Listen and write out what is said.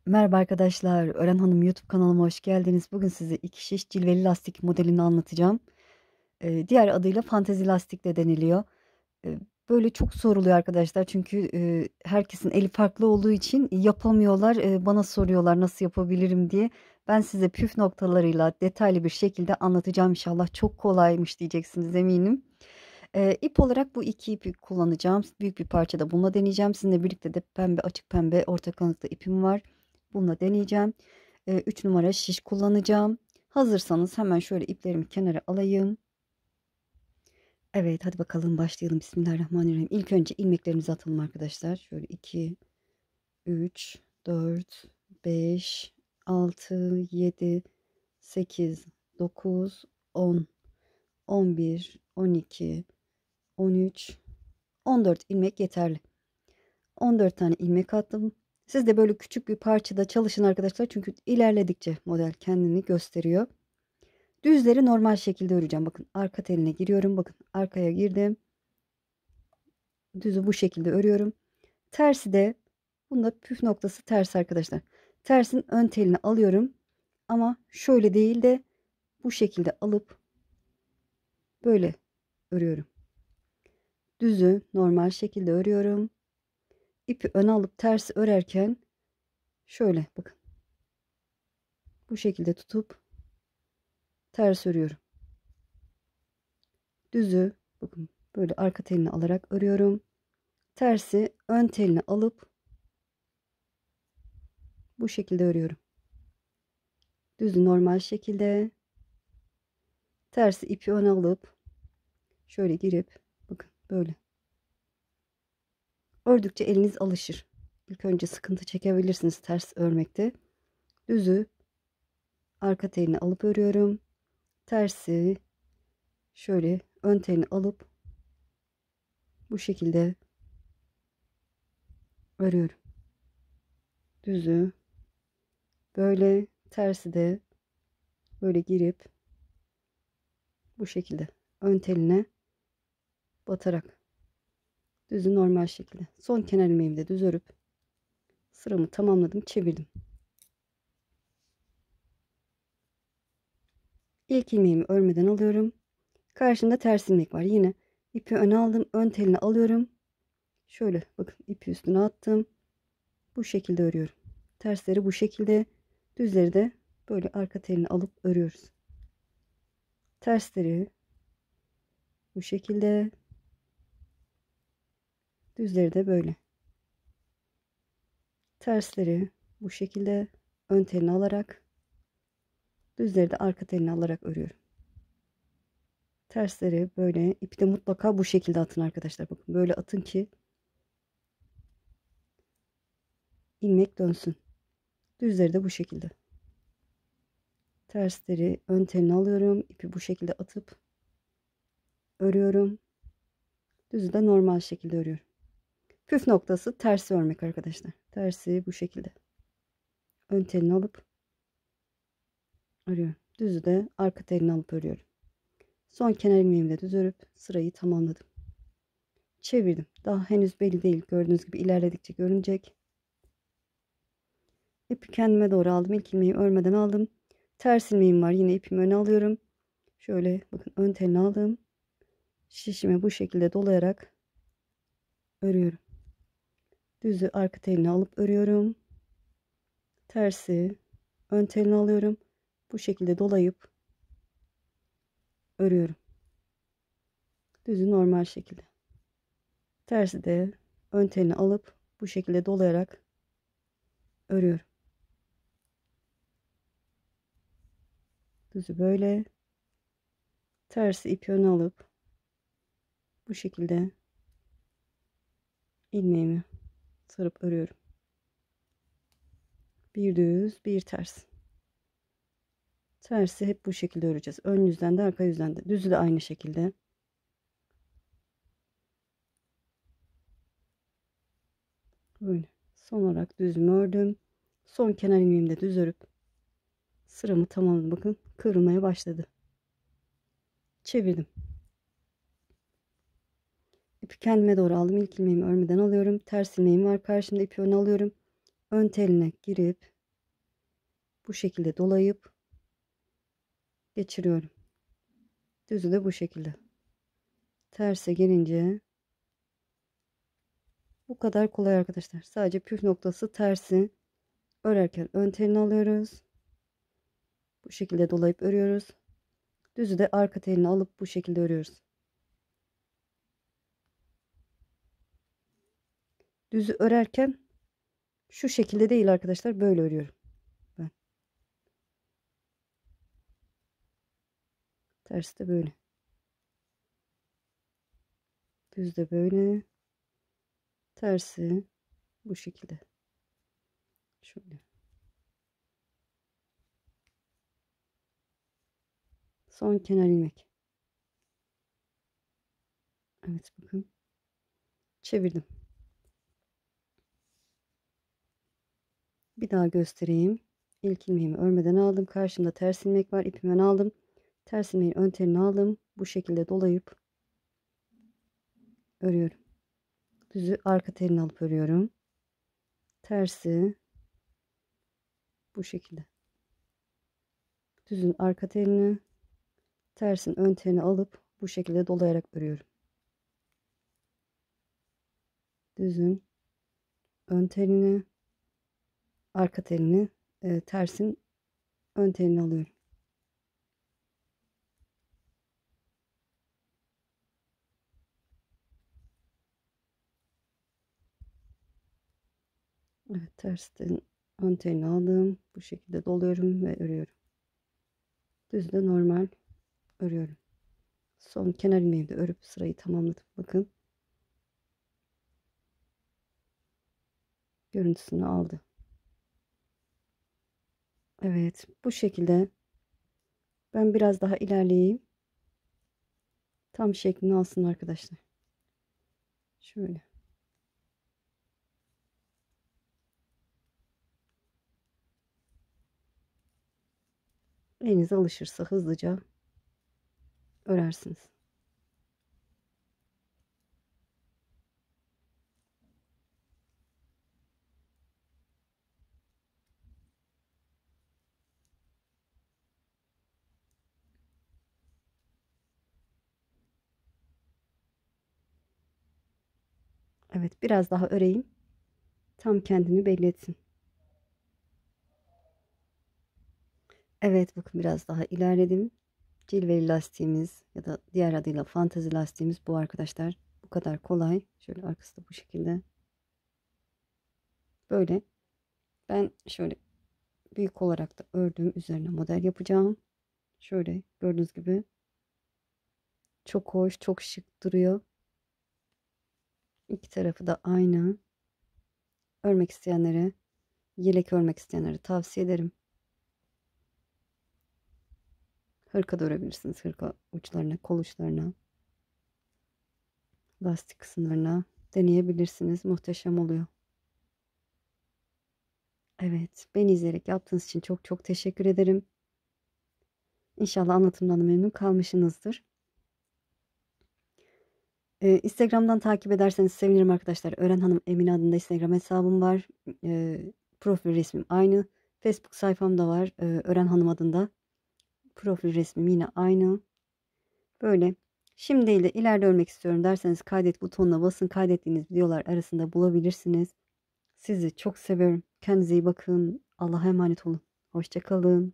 Merhaba arkadaşlar, Ören Hanım YouTube kanalıma hoş geldiniz. Bugün size iki şiş cilveli lastik modelini anlatacağım. Diğer adıyla fantezi lastik de deniliyor. Böyle çok soruluyor arkadaşlar çünkü herkesin eli farklı olduğu için yapamıyorlar. Bana soruyorlar nasıl yapabilirim diye. Ben size püf noktalarıyla detaylı bir şekilde anlatacağım inşallah. Çok kolaymış diyeceksiniz eminim. İp olarak bu iki ipi kullanacağım. Büyük bir parçada bununla deneyeceğim. Sizinle birlikte de pembe, açık pembe, orta kalınlıkta ipim var. Bununla deneyeceğim. 3 numara şiş kullanacağım. Hazırsanız hemen şöyle iplerimi kenara alayım. Evet, hadi bakalım başlayalım. Bismillahirrahmanirrahim. İlk önce ilmeklerimizi atalım arkadaşlar. Şöyle 2, 3, 4, 5, 6, 7, 8, 9, 10, 11, 12, 13, 14 ilmek yeterli. 14 tane ilmek attım. Siz de böyle küçük bir parçada çalışın arkadaşlar. Çünkü ilerledikçe model kendini gösteriyor. Düzleri normal şekilde öreceğim. Bakın arka teline giriyorum. Bakın arkaya girdim. Düzü bu şekilde örüyorum. Tersi de bunda püf noktası ters arkadaşlar. Tersin ön telini alıyorum. Ama şöyle değil de bu şekilde alıp böyle örüyorum. Düzü normal şekilde örüyorum. İpi öne alıp tersi örerken şöyle bakın. Bu şekilde tutup ters örüyorum. Düzü bakın böyle arka telini alarak örüyorum. Tersi ön telini alıp bu şekilde örüyorum. Düzü normal şekilde, tersi ipi öne alıp şöyle girip bakın böyle. Ördükçe eliniz alışır. İlk önce sıkıntı çekebilirsiniz ters örmekte. Düzü arka telini alıp örüyorum. Tersi şöyle ön telini alıp bu şekilde örüyorum. Düzü böyle, tersi de böyle girip bu şekilde ön teline batarak düzü normal şekilde. Son kenar ilmeğimi de düz örüp sıramı tamamladım, çevirdim. İlk ilmeğimi örmeden alıyorum. Karşımda ters ilmek var. Yine ipi öne aldım. Ön telini alıyorum. Şöyle bakın ipi üstüne attım. Bu şekilde örüyorum. Tersleri bu şekilde. Düzleri de böyle arka telini alıp örüyoruz. Tersleri bu şekilde. Düzleri de böyle. Tersleri bu şekilde ön telini alarak, düzleri de arka telini alarak örüyorum. Tersleri böyle, ipi de mutlaka bu şekilde atın arkadaşlar. Bakın böyle atın ki ilmek dönsün. Düzleri de bu şekilde. Tersleri ön telini alıyorum. İpi bu şekilde atıp örüyorum. Düzü de normal şekilde örüyorum. Püf noktası tersi örmek arkadaşlar. Tersi bu şekilde. Ön telini alıp örüyorum. Düzü de arka telini alıp örüyorum. Son kenar ilmeğimi de düz örüp sırayı tamamladım. Çevirdim. Daha henüz belli değil. Gördüğünüz gibi ilerledikçe görünecek. İpi kendime doğru aldım. İlk ilmeği örmeden aldım. Ters ilmeğim var. Yine ipimi öne alıyorum. Şöyle bakın ön telini aldım. Şişime bu şekilde dolayarak örüyorum. Düzü arka telini alıp örüyorum. Tersi ön telini alıyorum. Bu şekilde dolayıp örüyorum. Düzü normal şekilde. Tersi de ön telini alıp bu şekilde dolayarak örüyorum. Düzü böyle. Tersi ipi öne alıp bu şekilde ilmeğimi sarıp örüyorum. Bir düz, bir ters. Tersi hep bu şekilde öreceğiz. Ön yüzden de arka yüzden de. Düzü de aynı şekilde. Böyle. Son olarak düzümü ördüm. Son kenar ilmeğimi de düz örüp sıramı tamamladım. Bakın kıvrılmaya başladı. Çevirdim. İpi kendime doğru aldım. İlk ilmeğimi örmeden alıyorum. Ters ilmeğim var. Karşımda ipi öne alıyorum. Ön teline girip bu şekilde dolayıp geçiriyorum. Düzü de bu şekilde. Terse gelince bu kadar kolay arkadaşlar. Sadece püf noktası tersi örerken ön telini alıyoruz. Bu şekilde dolayıp örüyoruz. Düzü de arka telini alıp bu şekilde örüyoruz. Düzü örerken şu şekilde değil arkadaşlar, böyle örüyorum ben. Tersi de böyle. Düz de böyle. Tersi bu şekilde. Şöyle. Son kenar ilmek. Evet, bakın. Çevirdim. Bir daha göstereyim. İlk ilmeğimi örmeden aldım. Karşımda ters ilmek var. İpimi aldım. Ters ilmeğin ön telini aldım. Bu şekilde dolayıp örüyorum. Düzü arka telini alıp örüyorum. Tersi bu şekilde. Düzün arka telini, tersin ön telini alıp bu şekilde dolayarak örüyorum. Düzün ön telini, arka telini, tersin ön telini alıyorum. Evet, tersten ön telini aldım. Bu şekilde doluyorum ve örüyorum. Düzde normal örüyorum. Son kenar ilmeğimi de örüp sırayı tamamladım. Bakın. Görüntüsünü aldı. Evet, bu şekilde ben biraz daha ilerleyeyim. Tam şeklini alsın arkadaşlar. Şöyle. Elinize alışırsa hızlıca örersiniz. Evet, biraz daha öreyim. Tam kendini belli etsin. Evet, bakın biraz daha ilerledim. Cilveli lastiğimiz ya da diğer adıyla fantezi lastiğimiz bu arkadaşlar. Bu kadar kolay. Şöyle arkası da bu şekilde. Böyle. Ben şöyle büyük olarak da ördüğüm üzerine model yapacağım. Şöyle gördüğünüz gibi çok hoş, çok şık duruyor. İki tarafı da aynı. Örmek isteyenlere, yelek örmek isteyenlere tavsiye ederim. Hırka da örebilirsiniz. Hırka uçlarına, kol uçlarına, lastik kısımlarına deneyebilirsiniz. Muhteşem oluyor. Evet, beni izleyerek yaptığınız için çok çok teşekkür ederim. İnşallah anlatımdan da memnun kalmışsınızdır. Instagram'dan takip ederseniz sevinirim arkadaşlar. Ören Hanım Emine adında Instagram hesabım var. Profil resmim aynı. Facebook sayfam da var. Ören Hanım adında. Profil resmim yine aynı. Böyle. Şimdi değil de ileride örmek istiyorum derseniz kaydet butonuna basın. Kaydettiğiniz videolar arasında bulabilirsiniz. Sizi çok seviyorum. Kendinize iyi bakın. Allah'a emanet olun. Hoşça kalın.